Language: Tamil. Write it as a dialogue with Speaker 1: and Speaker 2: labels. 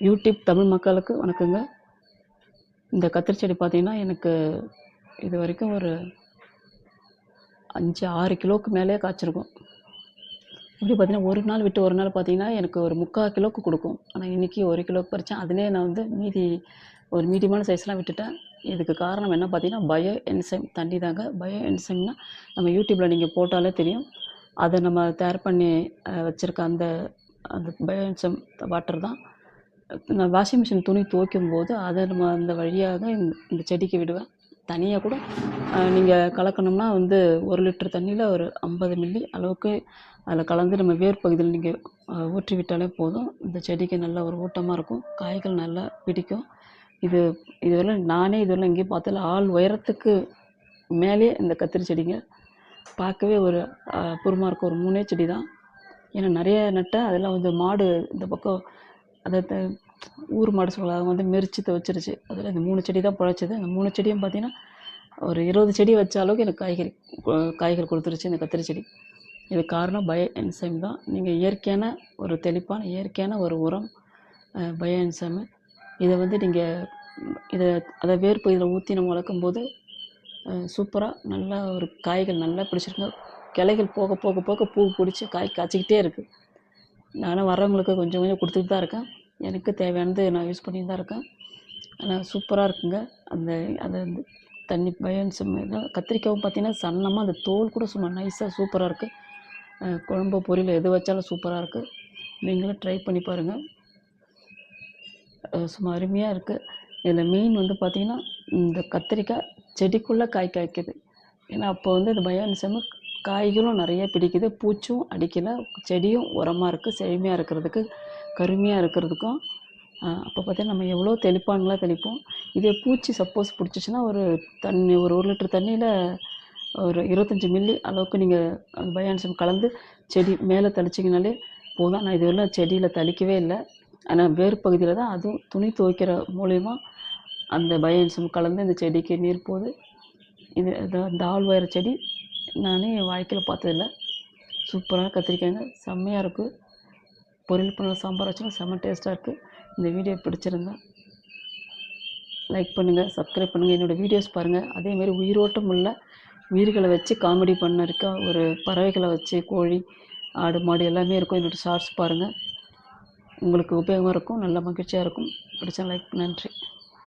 Speaker 1: யூடியூப் தமிழ் மக்களுக்கு வணக்கங்க. இந்த கத்திரி செடி பார்த்தீங்கன்னா, எனக்கு இது வரைக்கும் ஒரு 5, 6 கிலோவுக்கு மேலேயே காய்ச்சிருக்கும். இப்படி பார்த்தீங்கன்னா, ஒரு நாள் விட்டு ஒரு நாள் பார்த்தீங்கன்னா, எனக்கு ஒரு 3/4 கிலோவுக்கு கொடுக்கும். ஆனால் இன்றைக்கி 1 கிலோவுக்கு பறித்தேன். அதிலேயே நான் வந்து ஒரு மீடியமான சைஸ்லாம் விட்டுட்டேன். இதுக்கு காரணம் என்ன பார்த்தீங்கன்னா, பயோ என்சைம் தண்ணி தாங்க. பயோ என்சைம்னா நம்ம யூடியூப்பில் நீங்கள் போட்டாலே தெரியும். அதை நம்ம தயார் பண்ணி வச்சுருக்க அந்த அந்த பயோ என்சைம் வாட்டர் தான் நான் வாஷிங் மிஷின் துணி துவைக்கும்போது அதை நம்ம அந்த வழியாக இந்த செடிக்கு விடுவேன். தனியாக கூட நீங்கள் கலக்கணும்னா வந்து 1 லிட்டர் தண்ணியில் ஒரு 50 மில்லி அளவுக்கு அதில் கலந்து நம்ம வேர் பகுதியில் நீங்கள் ஊற்றி விட்டாலே போதும். இந்த செடிக்கு நல்ல ஒரு ஊட்டமாக இருக்கும், காய்கள் நல்லா பிடிக்கும். இதுவரை நானே எங்கேயும் பார்த்ததில்ல. ஆள் உயரத்துக்கு மேலே இந்த கத்திரி செடிங்க பார்க்கவே ஒரு அபூர்வமாக இருக்கும். ஒரு 3 செடி தான். ஏன்னா நிறைய நட்டேன். அதெல்லாம் வந்து மாடு இந்த பக்கம் அதை ஊர் மாடு சொல்லுவாங்க, அவங்க வந்து மெரிச்சு துவச்சிருச்சு. அதில் இந்த 3 செடி தான் பிழைச்சிது. அந்த 3 செடியும் பார்த்தீங்கன்னா ஒரு 20 செடி வச்ச அளவுக்கு எனக்கு காய்கள் கொடுத்துருச்சு இந்த கத்திரி செடி. இது காரணம் பயோ என்சைம் தான். நீங்கள் இயற்கையான ஒரு தெளிப்பான இயற்கையான ஒரு உரம் பயோ என்சைமு. இதை வந்து நீங்கள் அதை வேர் பகுதியில் ஊற்றி நம்ம வளர்க்கும்போது சூப்பராக நல்லா ஒரு காய்கள் நல்லா பிடிச்சிருங்க. கிளைகள் போக போக போக பூ பிடிச்சி காய் காய்ச்சிக்கிட்டே இருக்குது. நானும் வர்றவங்களுக்கு கொஞ்சம் கொஞ்சம் கொடுத்துட்டு தான் இருக்கேன். எனக்கு தேவையானது நான் யூஸ் பண்ணிட்டு தான் இருக்கேன். ஆனால் சூப்பராக இருக்குங்க. அந்த தண்ணி பயோ என்சைம் கத்திரிக்காயும் பார்த்தீங்கன்னா சன்னமாக அந்த தோல் கூட சும்மா நைஸாக சூப்பராக இருக்குது. குழம்பு பொரியல் எது வச்சாலும் சூப்பராக இருக்குது. நீங்களும் ட்ரை பண்ணி பாருங்கள். சும்மா அருமையாக இருக்குது. இதில் மெயின் வந்து பார்த்திங்கன்னா இந்த கத்திரிக்காய் செடிக்குள்ளே காய் காய்க்குது. ஏன்னா அப்போ வந்து இந்த பயோ என்சைம் காய்களும் நிறைய பிடிக்குது, பூச்சும் அடிக்கலை, செடியும் உரமாக இருக்குது, செழுமையாக இருக்கிறதுக்கு, கருமையாக இருக்கிறதுக்கும். அப்போ பார்த்தீங்கன்னா நம்ம எவ்வளோ தெளிப்பான்லாம் தெளிப்போம். இதே பூச்சி சப்போஸ் பிடிச்சிச்சின்னா ஒரு 1 லிட்டர் தண்ணியில் ஒரு 25 மில்லி அளவுக்கு நீங்கள் அந்த பயோ என்சைம் கலந்து செடி மேலே தெளிச்சிங்கனாலே போதும். நான் இதுவரையும் செடியில் தெளிக்கவே இல்லை. ஆனால் வேர் பகுதியில் தான் அதுவும் துணி துவைக்கிற மூலயமா அந்த பயோ என்சைம் கலந்து இந்த செடிக்கு நீர் போகுது. இந்த ஆள் உயர செடி நானே என் வாழ்க்கையில் பார்த்ததில்ல. சூப்பரான கத்திரிக்காய்ங்க, செம்மையாக இருக்குது. பொரியல் பண்ண சாம்பார் வச்சுன்னா செம்ம டேஸ்ட்டாக இருக்குது. இந்த வீடியோ பிடிச்சிருந்தா லைக் பண்ணுங்கள், சப்ஸ்கிரைப் பண்ணுங்கள், என்னோடய வீடியோஸ் பாருங்கள். அதேமாரி உயிரோட்டம் உள்ள உயிர்களை வச்சு காமெடி பண்ணிருக்க ஒரு பறவைகளை வச்சு கோழி, ஆடு, மாடு எல்லாமே இருக்கும். என்னோடய ஷார்ட்ஸ் பாருங்கள், உங்களுக்கு உபயோகமாக இருக்கும், நல்ல மகிழ்ச்சியாக இருக்கும். பிடிச்சா லைக். நன்றி.